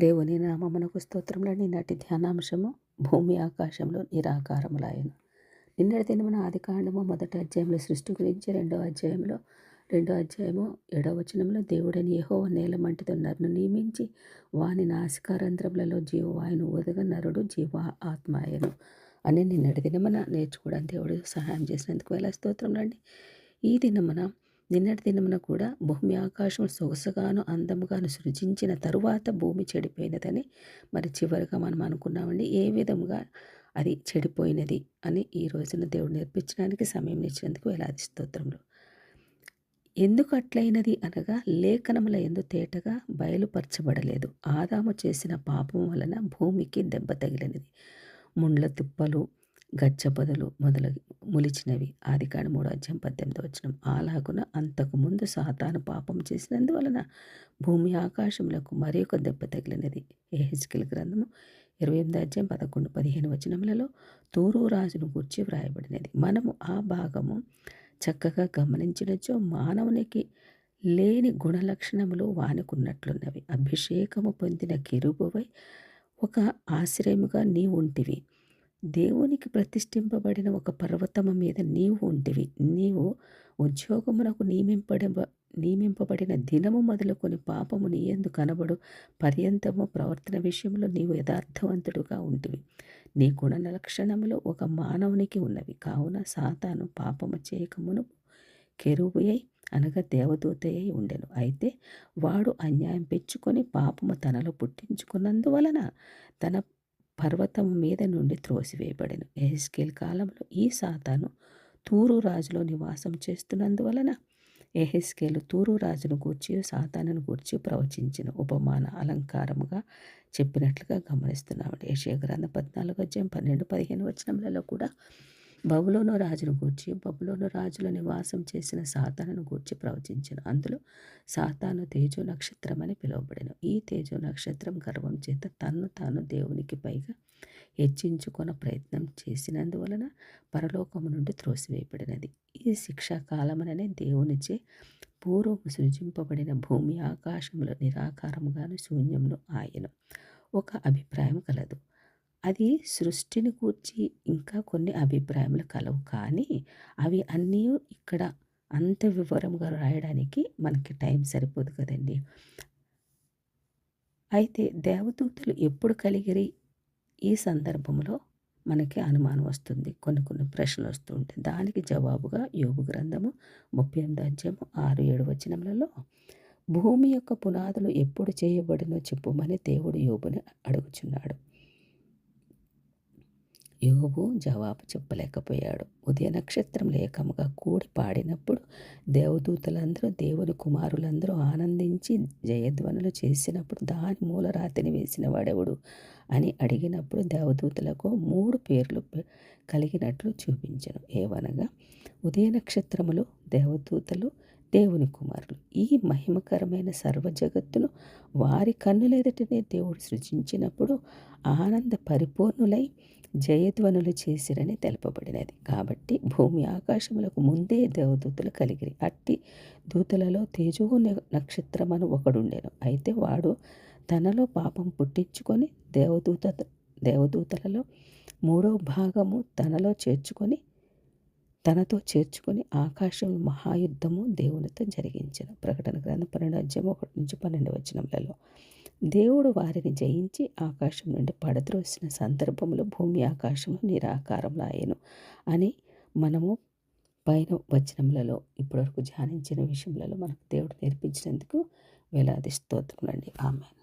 దేవుని నామమునకు స్తోత్రములండి. నాటి ధ్యానాంశము భూమి ఆకాశంలో నిరాకారములాయను. నిన్నటి దినమున ఆదికాండము 1వ అధ్యాయంలో సృష్టి గురించి 2వ అధ్యాయంలో 7వ వచనంలో దేవుడని యెహోవా నేల మంటితో నరును నియమించి వాని నాసికారంధ్రములలో జీవవాయును ఊదగా నరుడు జీవ ఆత్మాయను అని నిన్నటి దినమున నేర్చుకోవడానికి దేవుడు సహాయం చేసినందుకు వేల స్తోత్రములండి. ఈ దినమున నిన్నటి దినమున కూడా భూమి ఆకాశం సొగసుగాను అందముగాను సృజించిన తరువాత భూమి చెడిపోయినదని మరి చివరిగా మనం అనుకున్నామండి. ఏ విధముగా అది చెడిపోయినది అని ఈ రోజున దేవుడు నేర్పించడానికి సమయం ఇచ్చినందుకు వేలాది స్తోత్రములు. ఎందుకు అట్లయినది అనగా లేఖనముల యందు తేటగా బయలుపరచబడలేదు. ఆదాము చేసిన పాపం వలన భూమికి దెబ్బ తగిలినది. ముండ్ల తుప్పలు గచ్చపొదలు మొదలగు మొలిచినవి. ఆదికాండం 3వ అధ్యాయం 18వ వచనం. అలాగున అంతకుముందు సాతాను పాపం చేసినందువలన భూమి ఆకాశములకు మరి ఒక దెబ్బ తగిలినది. యెహెజ్కేలు గ్రంథము 28వ అధ్యాయం 11, 15 వచనములలో తూరు రాజును గూర్చి వ్రాయబడినది. మనము ఆ భాగము చక్కగా గమనించినచో మానవునికి లేని గుణలక్షణములు వానికున్నట్లున్నవి. అభిషేకము పొందిన కెరూబువై ఒక ఆశ్రయముగా నీవు ఉంటివి. దేవునికి ప్రతిష్ఠింపబడిన ఒక పర్వతము మీద నీవు ఉంటివి. నీవు ఉద్యోగమునకు నియమింపబడిన దినము మొదలుకొని పాపము నీ యందు కనబడు పర్యంతము ప్రవర్తన విషయంలో నీవు యథార్థవంతుడుగా ఉంటివి. నీ గుణ లక్షణములు ఒక మానవునికి ఉన్నవి. కావున సాతాను పాపము చేయకమును కెరూబుయై అనగా దేవదూతయై ఉండెను. అయితే వాడు అన్యాయం పెంచుకొని పాపము తనలో పుట్టించుకున్నందువలన తన పర్వతము మీద నుండి త్రోసివేయబడెను. యెహెజ్కేలు కాలంలో ఈ సాతాను తూరు రాజులో నివాసం చేస్తున్నందువలన యెహెజ్కేలు తూరు రాజును గూర్చి సాతానును గూర్చి ప్రవచించిన ఉపమాన అలంకారముగా చెప్పినట్లుగా గమనిస్తున్నామండి. యెషయా గ్రంథం 14వ అధ్యాయం 12, 15 వచనములలో కూడా బబులోను రాజును గూర్చి బబులోను రాజులో నివాసం చేసిన సాతానును గూర్చి ప్రవచించెను. అందులో సాతాను తేజో నక్షత్రం అని పిలువబడెను. ఈ తేజో నక్షత్రం గర్వం చేత తన్ను తాను దేవునికి పైగా హెచ్చించుకొన ప్రయత్నం చేసినందువలన పరలోకము నుండి త్రోసివేయబడినది. ఈ శిక్షాకాలముననే దేవునిచే పూర్వము సృజింపబడిన భూమి ఆకాశములో నిరాకారముగాను శూన్యమును ఆయను. ఒక అభిప్రాయం కలదు. అది సృష్టిని గూర్చి ఇంకా కొన్ని అభిప్రాయములు కలవు. కానీ అవి అన్నీ ఇక్కడ అంత వివరంగా రాయడానికి మనకి టైం సరిపోదు కదండి. అయితే దేవదూతలు ఎప్పుడు కలిగిరి? ఈ సందర్భంలో మనకి అనుమానం వస్తుంది. కొన్ని ప్రశ్నలు వస్తూ ఉంటాయి. దానికి జవాబుగా యోబు గ్రంథము 38వ అధ్యాయము 6, 7 వచనములలో భూమి యొక్క పునాదులు ఎప్పుడు చేయబడినో చెప్పుమని దేవుడు యోబుని అడుగుచున్నాడు. యోబు జవాబు చెప్పలేకపోయాడు. ఉదయ నక్షత్రం లేఖముగా కూడి పాడినప్పుడు దేవదూతలందరూ దేవుని కుమారులందరూ ఆనందించి జయధ్వనులు చేసినప్పుడు దాని మూలరాతిని వేసిన వాడెవడు అని అడిగినప్పుడు దేవదూతలకు 3 పేర్లు కలిగినట్లు చూపించెను. ఏవనగా ఉదయ నక్షత్రములు, దేవదూతలు, దేవుని కుమారులు. ఈ మహిమకరమైన సర్వ జగత్తును వారి కన్నులెదుటనే దేవుడు సృజించినప్పుడు ఆనంద పరిపూర్ణులై జయధ్వనులు చేసిరని తెలుపబడినది. కాబట్టి భూమి ఆకాశములకు ముందే దేవదూతలు కలిగిరి. అట్టి దూతలలో తేజో నక్షత్రమను ఒకడుండెను. అయితే వాడు తనలో పాపం పుట్టించుకొని దేవదూతలలో 3వ భాగము తనతో చేర్చుకొని ఆకాశం మహాయుద్ధము దేవునితో జరిగించెను. ప్రకటన గ్రంథం 12వ అధ్యాయం 1-12 వచనములలో దేవుడు వారిని జయించి ఆకాశం నుండి పడద్రోసిన సందర్భంలో భూమి ఆకాశంలో నిరాకారములాయెను అని మనము పైన వచనములలో ఇప్పటివరకు ధ్యానించిన విషయములలో మనకు దేవుడు నేర్పించినందుకు వేలాది స్తోత్రములండి. ఆమేన్.